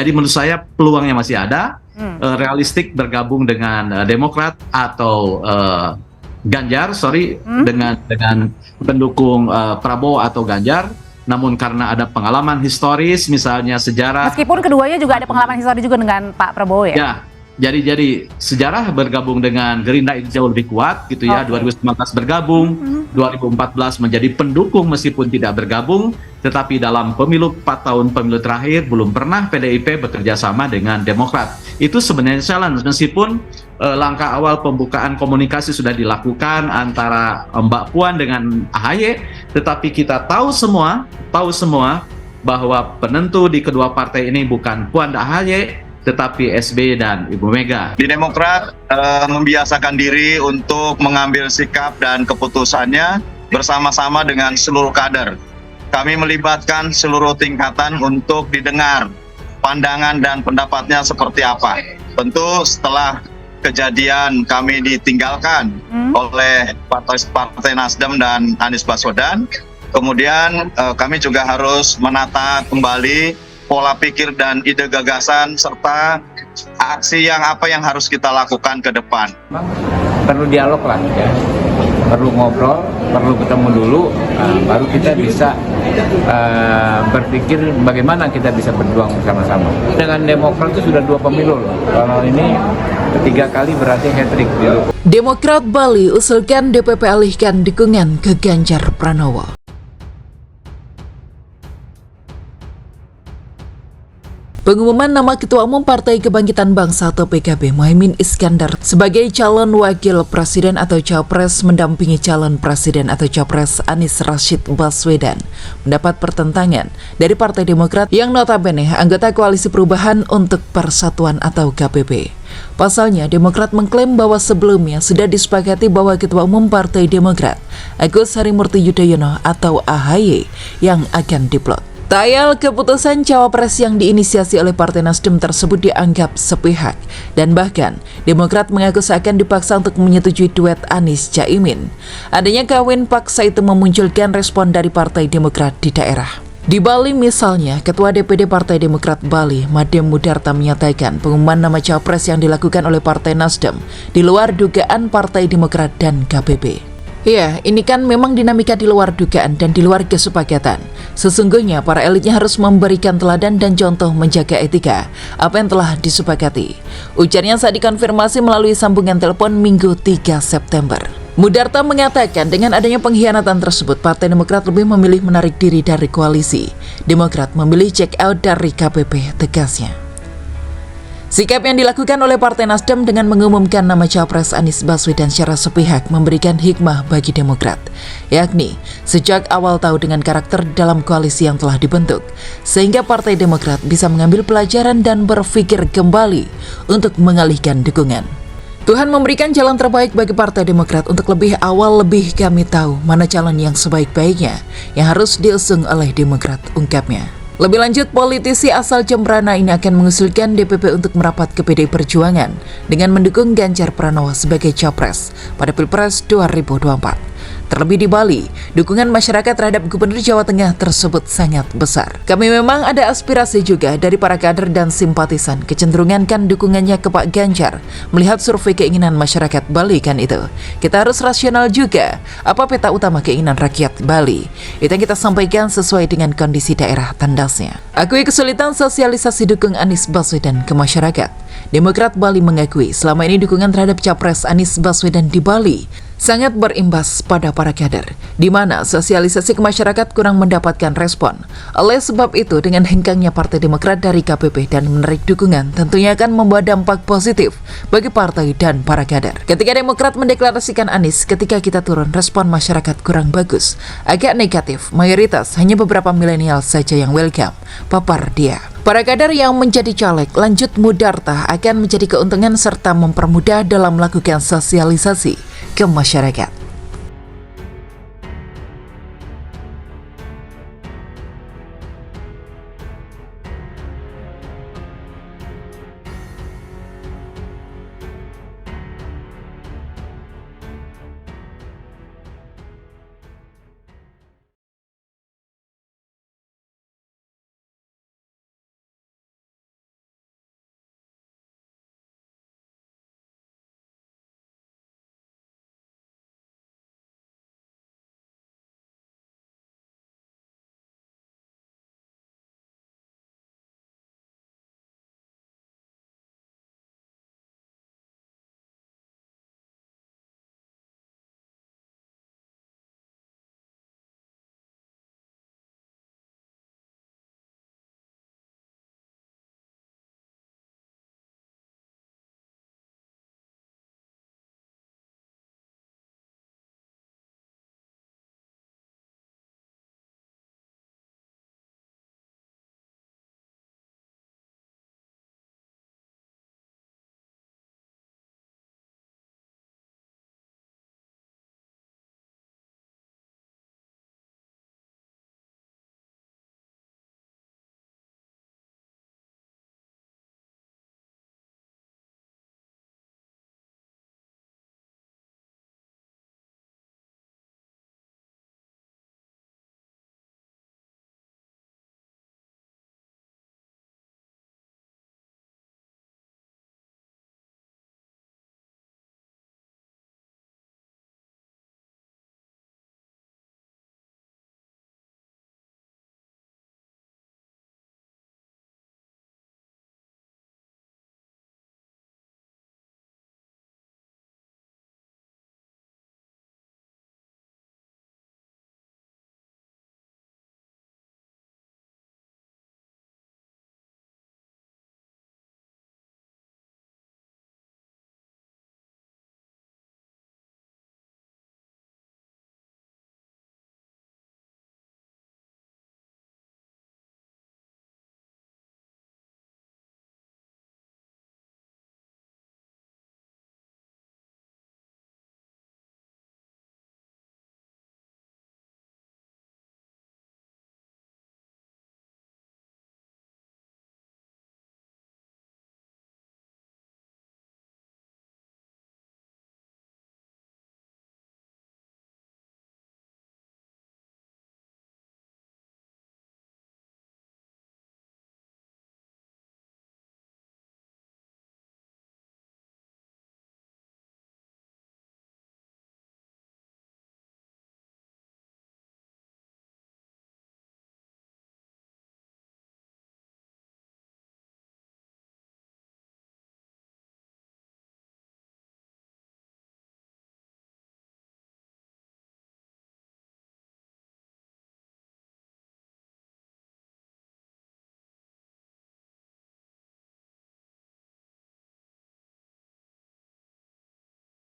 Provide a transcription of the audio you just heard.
Jadi menurut saya peluangnya masih ada, realistik bergabung dengan Demokrat atau Ganjar, dengan pendukung Prabowo atau Ganjar. Namun karena ada pengalaman historis, misalnya sejarah. Meskipun keduanya juga ada pengalaman historis juga dengan Pak Prabowo ya? Ya, jadi sejarah bergabung dengan Gerindra itu jauh lebih kuat gitu ya. 2019 bergabung, 2014 menjadi pendukung meskipun tidak bergabung, tetapi dalam pemilu 4 tahun pemilu terakhir belum pernah PDIP bekerja sama dengan Demokrat. Itu sebenarnya challenge, meskipun langkah awal pembukaan komunikasi sudah dilakukan antara Mbak Puan dengan AHY, tetapi kita tahu semua bahwa penentu di kedua partai ini bukan Puan dan AHY, tetapi SBY dan Ibu Mega. Di Demokrat membiasakan diri untuk mengambil sikap dan keputusannya bersama-sama dengan seluruh kader. Kami melibatkan seluruh tingkatan untuk didengar pandangan dan pendapatnya seperti apa. Tentu setelah kejadian kami ditinggalkan oleh Partai Nasdem dan Anies Baswedan, kemudian kami juga harus menata kembali pola pikir dan ide gagasan serta aksi apa yang harus kita lakukan ke depan. Perlu dialog lah ya, perlu ngobrol, perlu ketemu dulu, baru kita bisa berpikir bagaimana kita bisa berjuang bersama-sama. Dengan Demokrat itu sudah 2 pemilu loh, kalau ini 3 kali berarti hat-trick. Demokrat Bali usulkan DPP alihkan dukungan ke Ganjar Pranowo. Pengumuman nama Ketua Umum Partai Kebangkitan Bangsa atau PKB Muhaimin Iskandar sebagai calon wakil presiden atau cawapres mendampingi calon presiden atau cawapres Anies Rashid Baswedan mendapat pertentangan dari Partai Demokrat yang notabene anggota Koalisi Perubahan untuk Persatuan atau KPP. Pasalnya, Demokrat mengklaim bahwa sebelumnya sudah disepakati bahwa Ketua Umum Partai Demokrat Agus Harimurti Yudhoyono atau AHY yang akan diplot. Tayal keputusan cawapres yang diinisiasi oleh Partai Nasdem tersebut dianggap sepihak dan bahkan Demokrat mengaku seakan dipaksa untuk menyetujui duet Anies Caimin. Adanya kawin paksa itu memunculkan respon dari Partai Demokrat di daerah. Di Bali misalnya, Ketua DPD Partai Demokrat Bali, Madem Mudarta menyatakan pengumuman nama cawapres yang dilakukan oleh Partai Nasdem di luar dugaan Partai Demokrat dan KPP. Ya, ini kan memang dinamika di luar dugaan dan di luar kesepakatan. Sesungguhnya para elitnya harus memberikan teladan dan contoh menjaga etika apa yang telah disepakati. Ujarnya saat dikonfirmasi melalui sambungan telepon Minggu 3 September. Mudarta mengatakan dengan adanya pengkhianatan tersebut, Partai Demokrat lebih memilih menarik diri dari koalisi. Demokrat memilih check out dari KPP, tegasnya. Sikap yang dilakukan oleh Partai Nasdem dengan mengumumkan nama Cawapres Anies Baswedan secara sepihak memberikan hikmah bagi Demokrat, yakni sejak awal tahu dengan karakter dalam koalisi yang telah dibentuk, sehingga Partai Demokrat bisa mengambil pelajaran dan berpikir kembali untuk mengalihkan dukungan. Tuhan memberikan jalan terbaik bagi Partai Demokrat untuk lebih awal lebih kami tahu mana calon yang sebaik-baiknya yang harus diusung oleh Demokrat, ungkapnya. Lebih lanjut, politisi asal Jembrana ini akan mengusulkan DPP untuk merapat ke PDI Perjuangan dengan mendukung Ganjar Pranowo sebagai capres pada Pilpres 2024. Terlebih di Bali, dukungan masyarakat terhadap Gubernur Jawa Tengah tersebut sangat besar. Kami memang ada aspirasi juga dari para kader dan simpatisan, kecenderungan kan dukungannya ke Pak Ganjar. Melihat survei keinginan masyarakat Bali kan itu. Kita harus rasional juga, apa peta utama keinginan rakyat Bali. Itu yang kita sampaikan sesuai dengan kondisi daerah, tandasnya. Akui kesulitan sosialisasi dukung Anies Baswedan ke masyarakat. Demokrat Bali mengakui selama ini dukungan terhadap Capres Anies Baswedan di Bali sangat berimbas pada para kader, di mana sosialisasi ke masyarakat kurang mendapatkan respon. Oleh sebab itu, dengan hengkangnya Partai Demokrat dari KPP dan menarik dukungan tentunya akan membawa dampak positif bagi partai dan para kader. Ketika Demokrat mendeklarasikan Anies, ketika kita turun, respon masyarakat kurang bagus, agak negatif, mayoritas hanya beberapa milenial saja yang welcome, papar dia. Para kader yang menjadi caleg, lanjut Mudarta akan menjadi keuntungan serta mempermudah dalam melakukan sosialisasi ke masyarakat.